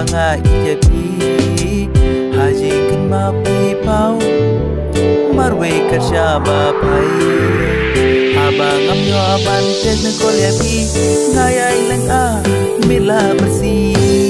banga ijabi hajing ma pi pau marwe kerjaba pai abang amyo aban tek ngol ya pi ngayai leng a mila bersih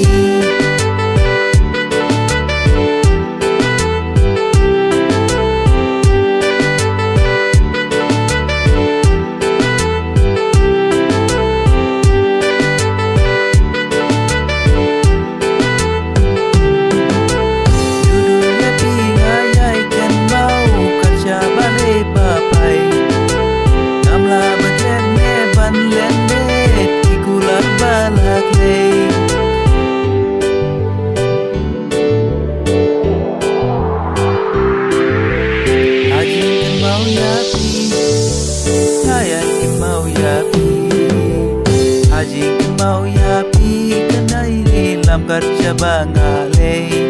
kerja bangale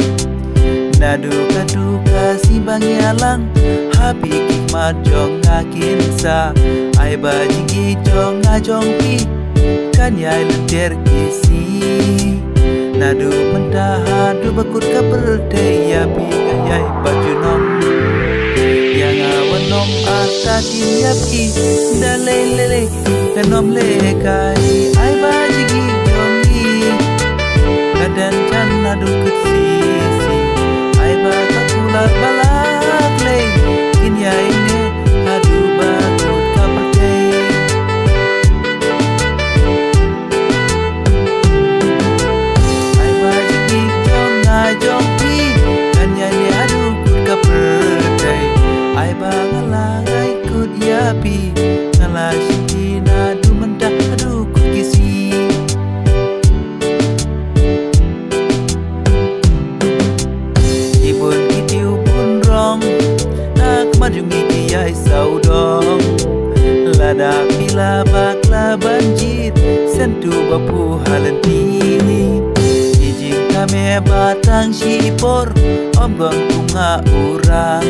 nadu kaduka si bangyalang happy kikmat jong ngakin sa ai bajingi jong ngajong pi kan yai lenter kisi nadu mentaha du bakut ka berdaya pi yai baju nom yang awan nom atakin yapi dalele nom le kai ai bajingi dan can adu ketsisi ai bakat ular balak le kin ya ini adu bakut kapate ai bajiki jong ngajong pi kan ya ini adu kut kapate ai bangala ai kut ya pi ngalashi nadu mendak adu kut kisi majungi kiai saudong lada pila bakla banjir sentu bapu halenti ijing kame batang sipor om gong bunga urang